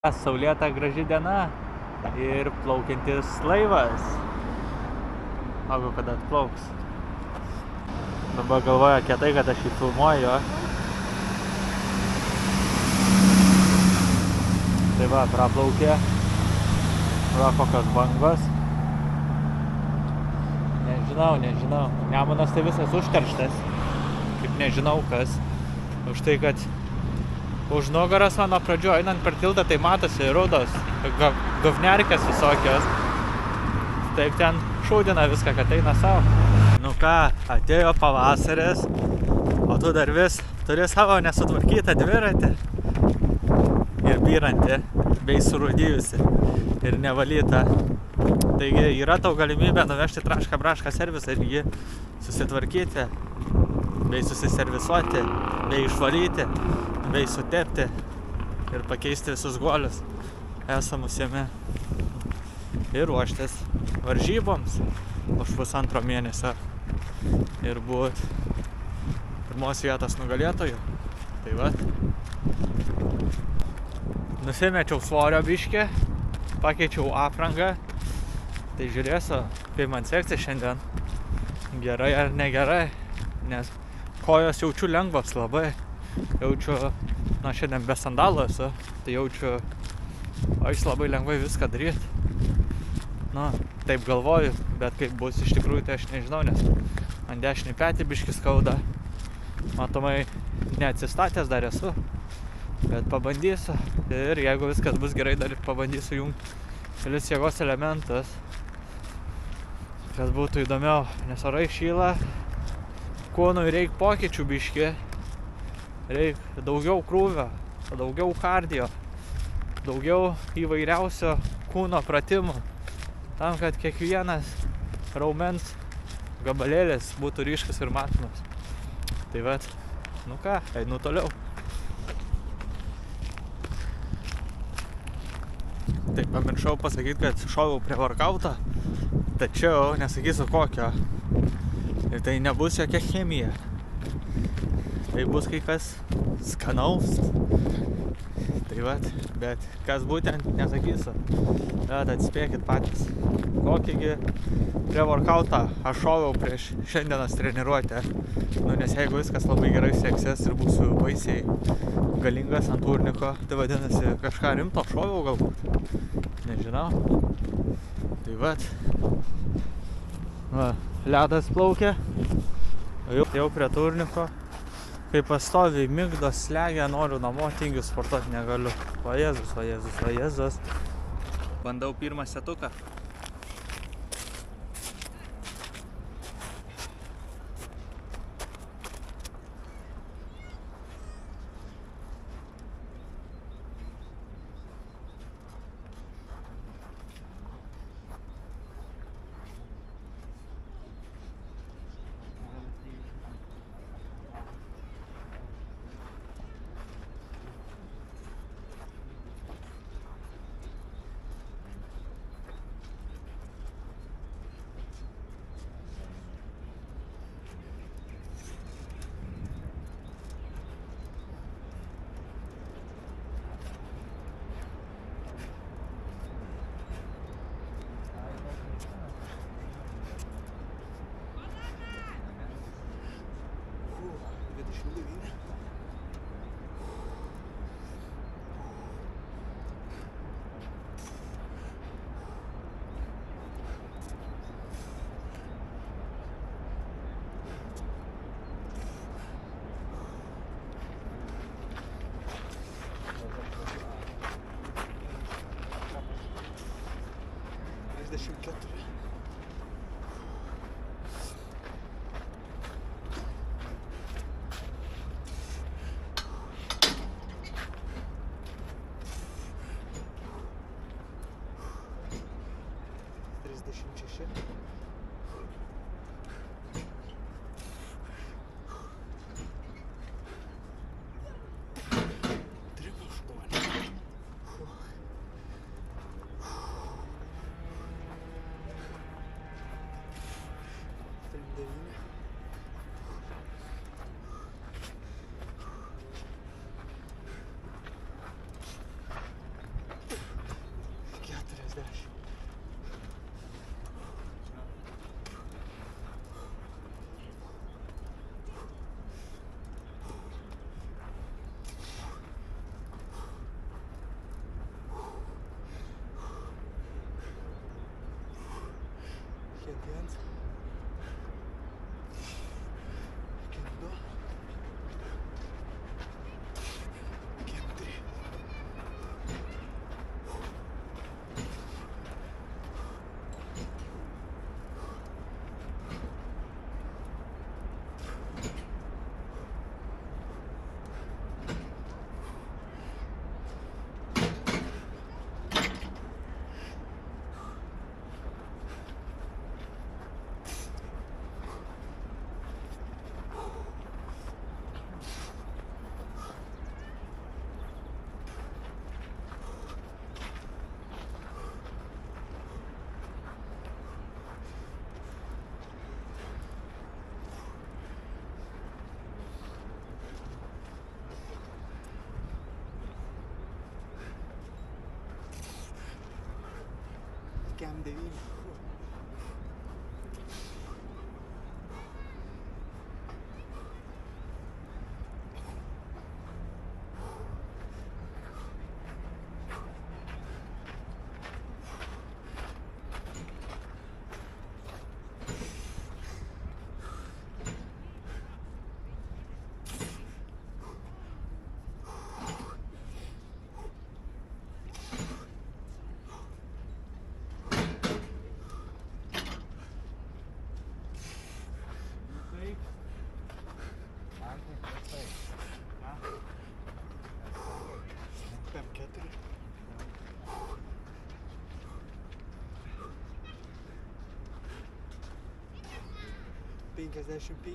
Saulėta graži diena ir plaukiantis laivas. Laukiu, kada atplauks. Dabar galvoja kietai, kad aš jį filmuoju. Tai va, praplaukė. Va, kokios bangos. Nežinau. Nemunas tai visas užterštas. Kaip nežinau kas. Už tai, kad už nugaras mano pradžio einant per tiltą, tai matosi rudos, gavnerkės visokios. Taip ten šūdina viską, kad eina savo. Nu ką, atėjo pavasaris, o tu dar vis turi savo nesutvarkytą dviratį. Ir byrantį, bei surūdijusi ir nevalytą. Taigi yra tau galimybė nuvežti trašką brašką servisą ir jį susitvarkyti, bei susiservisuoti, bei išvalyti, bei sutepti ir pakeisti visus guolius esamus jame ir ruoštis varžyboms už 1,5 mėnesio ir būt pirmos vietos nugalėtojų. Tai va. Nusimečiau svorio biškį, pakeičiau aprangą, tai žiūrėsiu, kaip man seksis šiandien, gerai ar negerai, nes kojos jaučiu lengvos labai. Jaučiu, šiandien be sandalų esu, tai jaučiu, aš labai lengvai viską daryti. Taip galvoju, bet kaip bus iš tikrųjų, tai aš nežinau, nes man dešinį petį biškį skauda. Matomai, neatsistatęs dar esu, bet pabandysiu. Ir jeigu viskas bus gerai, dar ir pabandysiu jungti kelis jėgos elementus, kas būtų įdomiau, nes orai šyla, kūnui reikia pokyčių biškį. Reikia daugiau krūvio, daugiau kardio, daugiau įvairiausio kūno pratimų, tam, kad kiekvienas raumens gabalėlis būtų ryškus ir matomas. Tai vat, nu ką, einu toliau. Tai pamiršau pasakyti, kad šoviau prie workoutą, tačiau nesakysiu kokio. Ir tai nebus jokia chemija. Tai bus kai kas skanaus. Tai vat, bet kas būtent nesakysiu. Bet atspėkit patys. Kokįgi prie workoutą aš šoviau prieš šiandienos treniruotę. Nes jeigu viskas labai gerai seksis ir būsiu baisiai galingas ant turniko, tai vadinasi kažką rimto šoviau galbūt. Nežinau. Tai vat. Va, ledas plaukia. Jau prie turniko. Kai pastoviai migdo, slegia, noriu namo, tingiu sportuoti negaliu. O Jėzus. Bandau pirmą setuką. 1. Kem 2. Kem 3. Kem 9. Kem 4. Penkiasdešimt 5.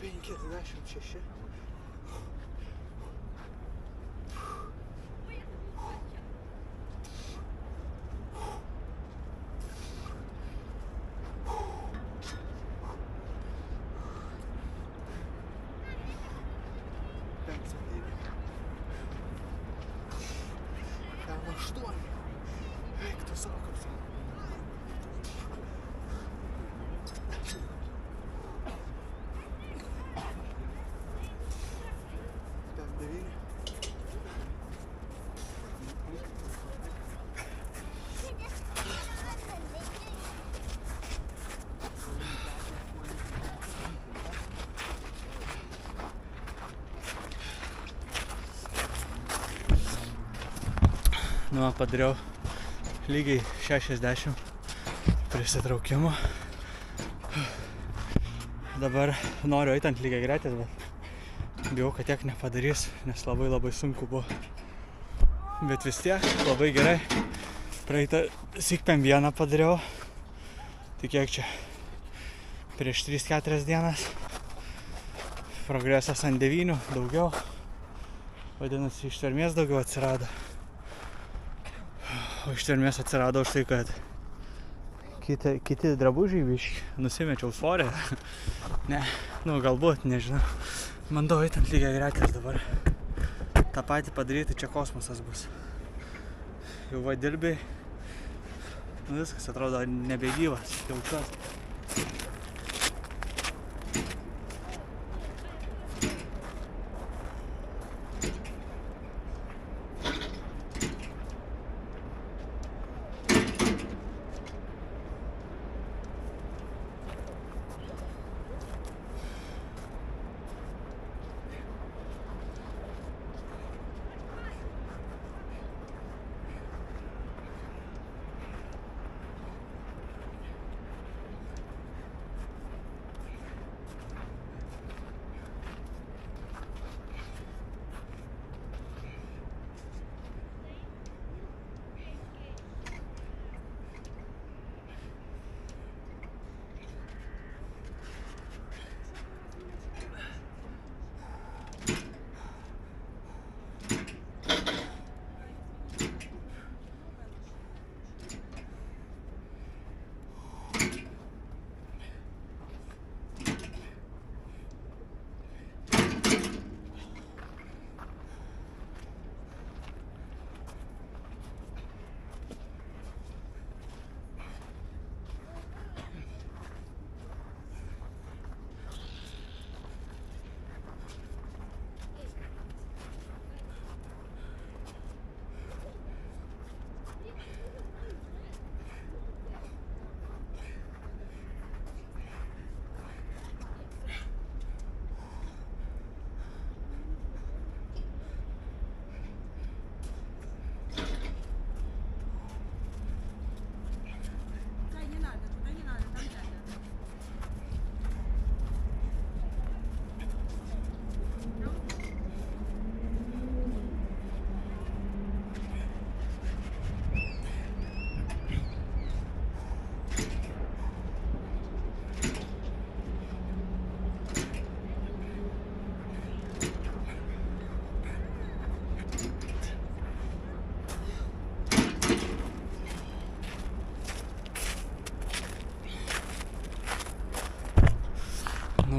56. Kem 8. Eik tu saukos. Kem 9. Nu, padariau lygiai 60 prisitraukimų. Dabar noriu eiti ant lygiai greitės, bet bijau, kad tiek nepadarys, nes labai sunku buvo. Bet vis tiek labai gerai. Praeitą syk PM1 padariau. Tai kiek čia? Prieš 3-4 dienas. Progresas ant 9 daugiau. Vadinasi, ištvermės daugiau atsirado. O ištvermės atsirado už tai, kad kiti drabužiai biški. Nusimečiau svorį. Ne, nu galbūt, nežinau. Bandau eiti ant lygiai greitės dabar. tą patį padaryti, čia kosmosas bus. Jau va dirbi, viskas atrodo nebegyvas, jaučiuosi.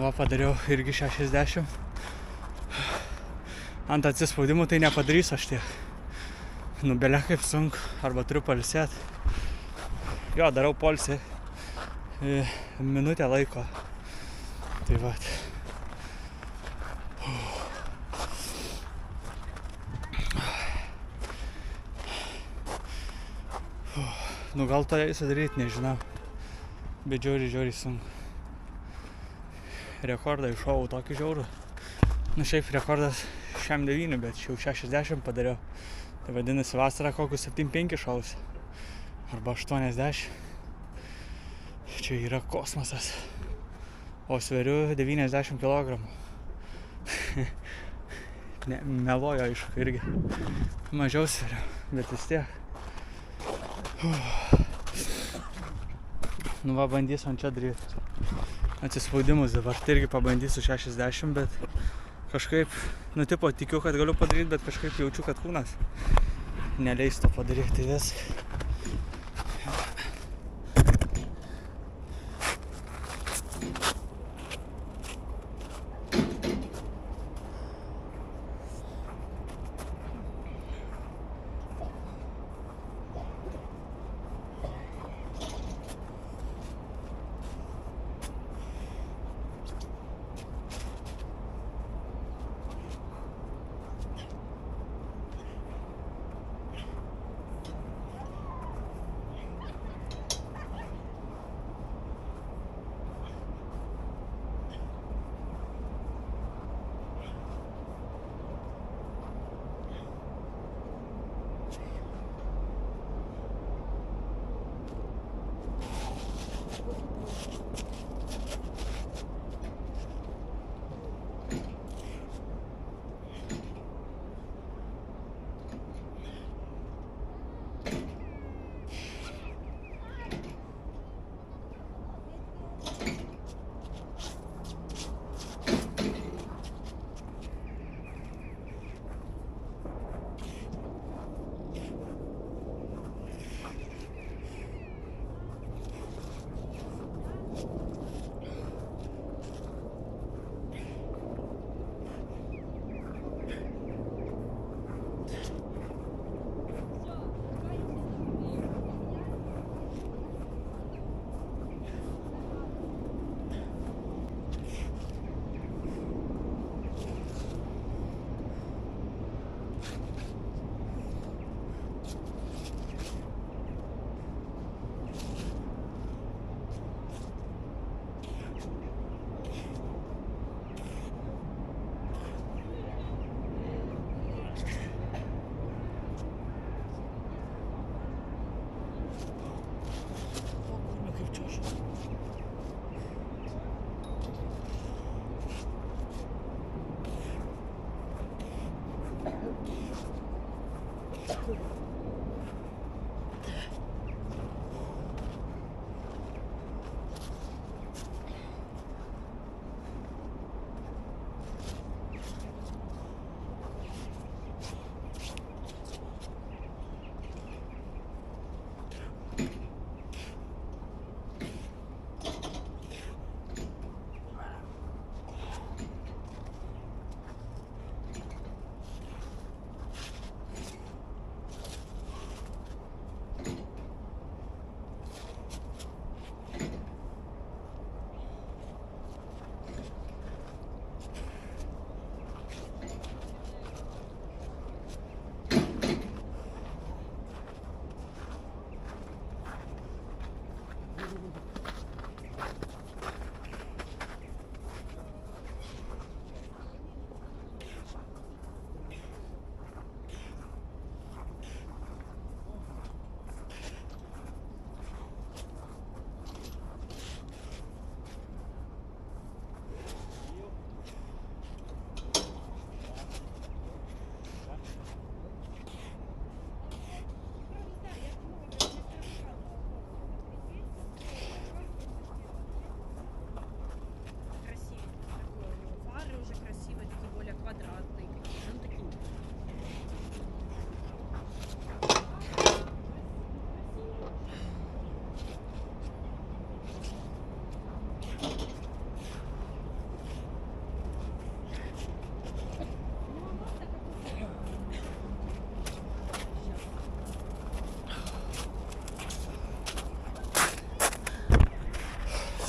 Va, padariau irgi 60. Ant atsispaudimų tai nepadarysiu aš tiek. Nu, belia kaip sunku, arba turiu pailsėt. Jo, darau poilsį minutę laiko. Tai va. Nu, gal to eisiu daryti, nežinau. Bet žiauriai sunku. Rekordą iššovau tokį žiaurų. Nu, šiaip rekordas 69, bet jau 60 padariau. Tai vadinasi vasarą kokius 75 šaus. Arba 80. Čia yra kosmosas. O sveriu 90 kg. Ne, melojo aišku irgi. Mažiau sveriu, bet vis tiek. Nu va, bandysiu ant čia daryti atsispaudimus dabar. Tai irgi pabandysiu 60, bet kažkaip, nu tipo, tikiu, kad galiu padaryti, bet kažkaip jaučiu, kad kūnas neleis to padaryti. Tai vis.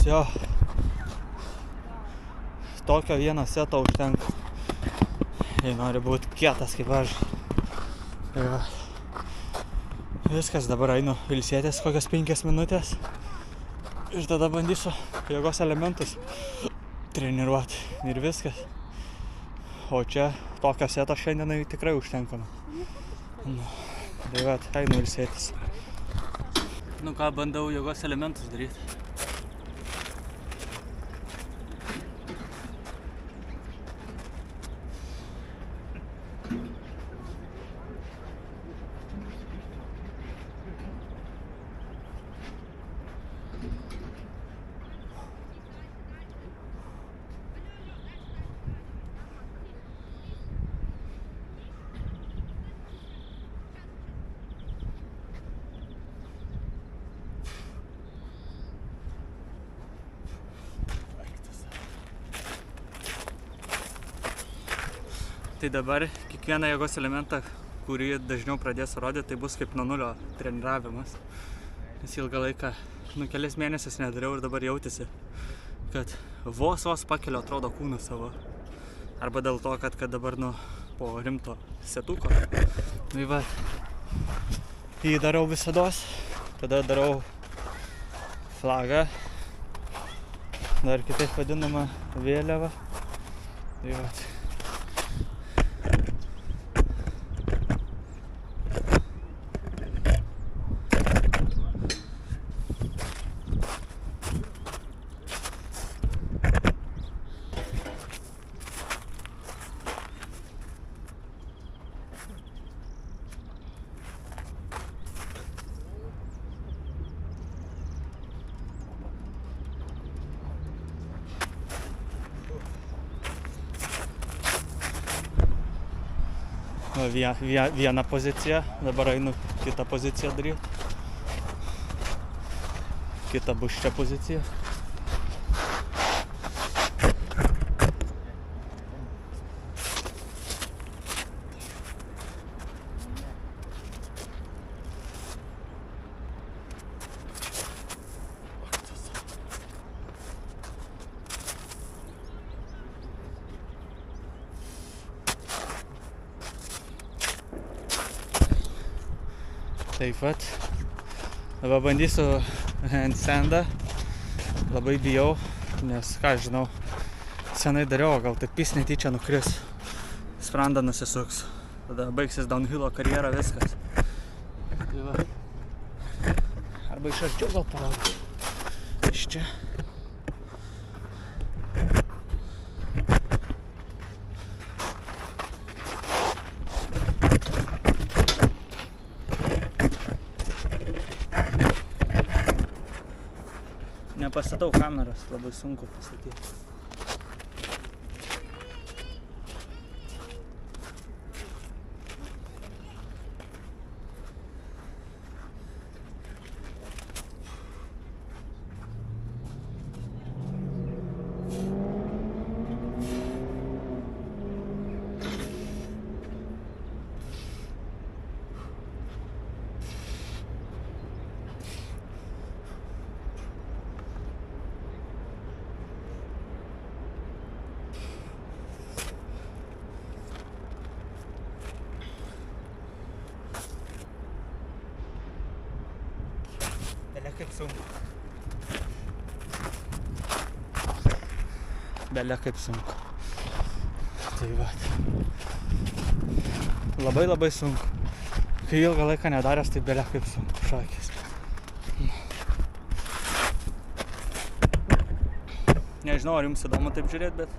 Jo. Tokio vieno seto užtenka. Jei nori būti kietas kaip aš. Jo. Viskas, dabar einu ilsėtis kokias 5 minutės. Ir tada bandysiu jėgos elementus treniruoti. Ir viskas. O čia tokio seto šiandienai tikrai užtenkama. Tai vat, einu ilsėtis. Nu ką, bandau jėgos elementus daryti. Tai dabar kiekvieną jėgos elementą, kurį dažniau pradėsiu rodyti, tai bus kaip nuo nulio treniravimas. Nes ilgą laiką, kelias mėnesius nedariau ir dabar jautėsi, kad vos pakeliu atrodo kūną savo. Arba dėl to, kad dabar po rimto setuko. Tai va, jį darau visados, tada darau flagą, dar kitaip vadinama vėliava. Tai va. Vieną poziciją, dabar einu kitą poziciją daryti. Kita bus čia pozicija. Taip pat. Dabar bandysiu handstandą. Labai bijau, nes ką žinau, senai dariau, gal taip pis netyčia nukris. Sprandą nusisuks. Tada baigsis downhillo karjera, viskas. Tai va. Arba iš arčiau gal palauk. Iš čia. Nepastatau kameras, labai sunku pastatyti. Kaip sunku. Belia kaip sunku. Tai va. Labai sunku. Kai ilgą laiką nedaręs, tai belia kaip sunku šakės. Nežinau, ar jums įdomu taip žiūrėti, bet...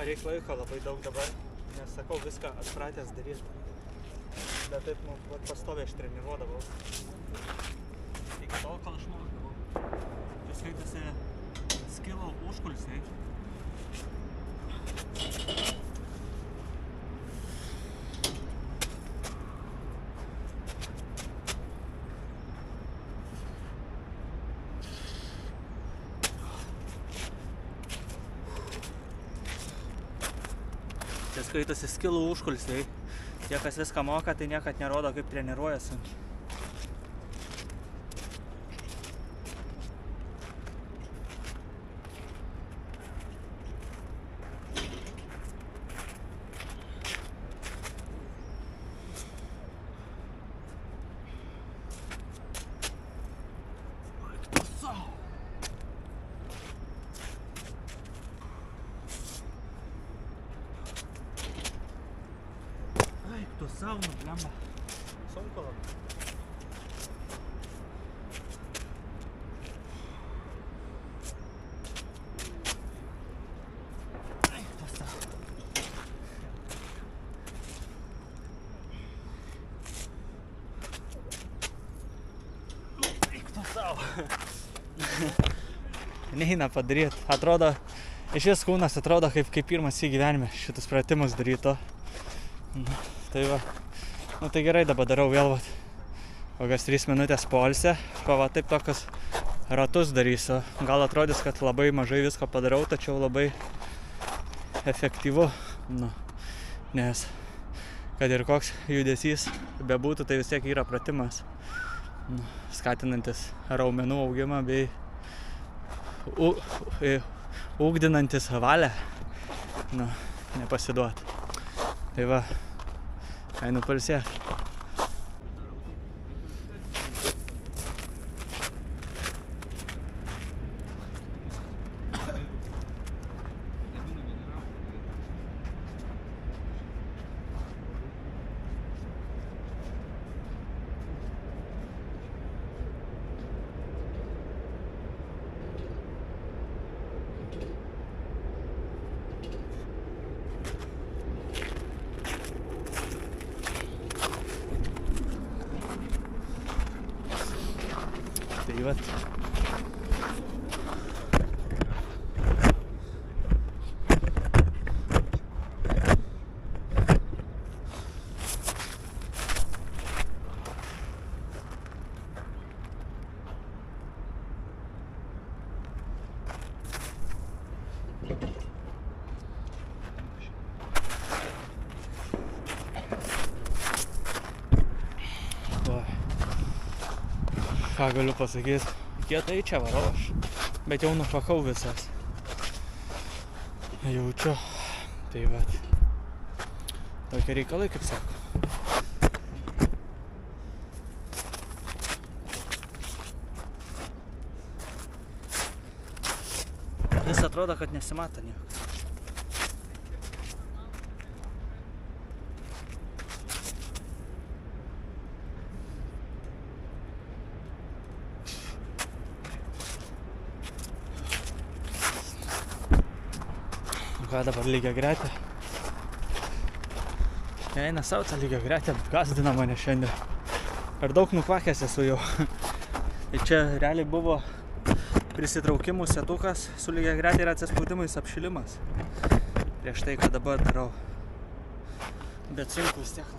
Reik laiko labai daug dabar, nes sakau, viską atpratęs daryti. Bet taip, pastoviai aš treniruodavau. Iki tol, kol aš mokydavau. Čia skaitėsi skilau užkulsiai. skaitosi skilų užkulsiai. Tie, kas viską moka, tai niekad nerodo, kaip treniruoja sunkiai. Tu sauna, blemba. Sunku labai. Eik tu sau. Eik tu sau. Neina padaryt. Atrodo, iš vis kūnas atrodo kaip pirmas į gyvenime šitus pratimus daryto. Tai va, nu tai gerai, dabar darau vėl vat, kokias 3 minutės poilsį, va taip tokius ratus darysiu. Gal atrodys, kad labai mažai visko padarau, tačiau labai efektyvu, nu, nes kad ir koks judesys bebūtų, tai vis tiek yra pratimas, nu, skatinantis raumenų augimą bei ugdinantis valią, nu, nepasiduot. Tai va, einu pailsėt. Tai vat. Ką galiu pasakyti, kietai čia varau aš, bet jau nupakau visas. Jaučiu, tai vat. Tokie reikalai, kaip sako. Vis atrodo, kad nesimato nieko. Ką dabar lygiagretė? Eina savo tą lygiagretę, gazdina mane šiandien. Per daug nukvakęs esu jau. Ir čia realiai buvo prisitraukimų setukas su lygiagretė ir atsispaudimais apšilimas. Prieš tai, ką dabar darau. Bet sunku vis tiek.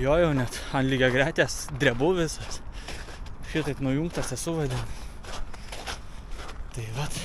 Jo jau net ant lygiagretės drebu visas. Šitaip nujungtas esu vadinu. Tai vat.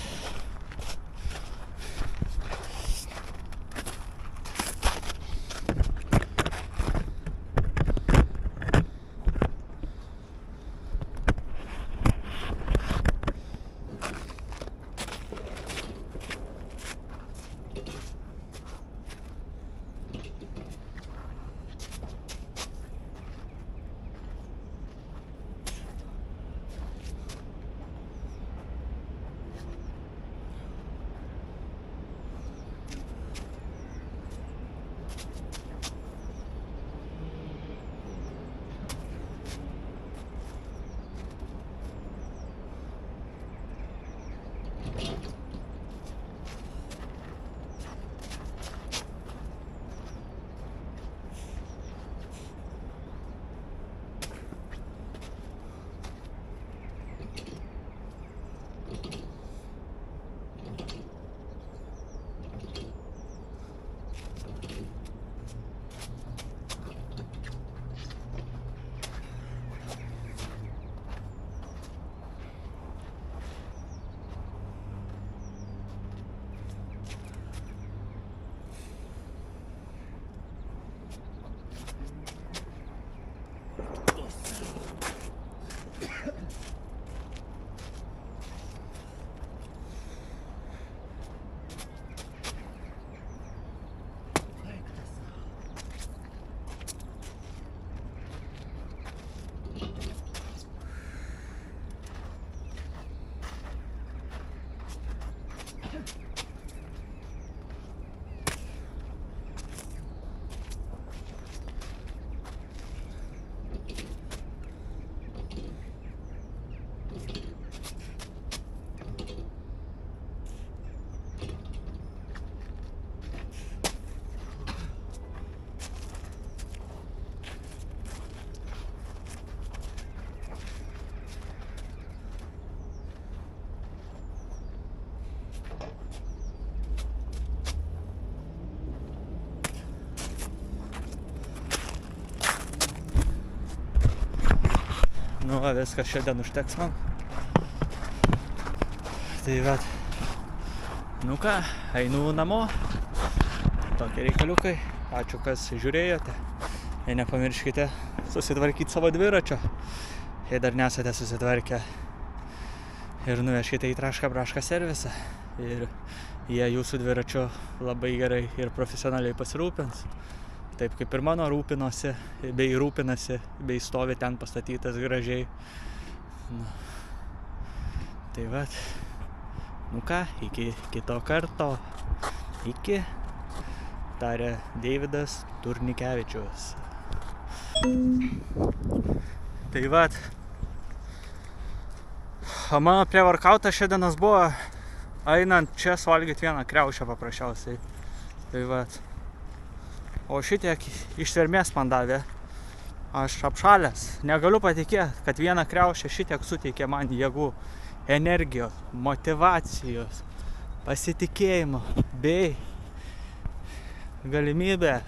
Nu, va, viskas šiandien užteks man. Tai va. Nu ką, einu namo. Tokie reikaliukai. Ačiū, kas žiūrėjote. Jei nepamirškite susitvarkyti savo dviračio. Jei dar nesate susitvarkę. Ir nuveškite į Traška Braška servisą. Ir jie jūsų dviračio labai gerai ir profesionaliai pasirūpins. Taip kaip ir mano rūpinasi, bei stovi ten pastatytas gražiai. Nu. Tai va. Nu ką, iki kito karto. Iki. Tarė Deividas Turnikevičius. Tai va. Mano prievarkautas šiandienas buvo einant čia suvalgyti vieną kriaušę paprasčiausiai. Tai va. O šitiek ištvermės man davė. Aš apšalęs. Negaliu patikėti, kad vieną kriaušę šitiek suteikė man jėgų, energijos, motyvacijos, pasitikėjimo bei galimybę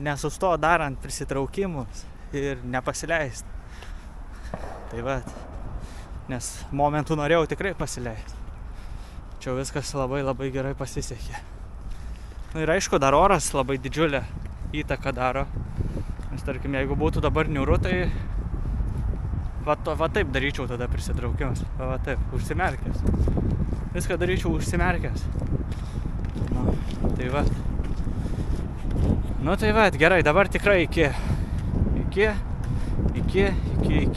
nesustoti darant prisitraukimus ir nepasileisti. Tai va. Nes momentų norėjau tikrai pasileisti. Čia viskas labai labai gerai pasisekė. Nu ir aišku, dar oras labai didžiulę įtaką daro. Nes tarkim, jeigu būtų dabar niūru, tai va taip daryčiau tada prisitraukimus. Va taip, užsimerkęs. Viską daryčiau užsimerkęs. Nu, tai va. Nu tai va, gerai, dabar tikrai iki.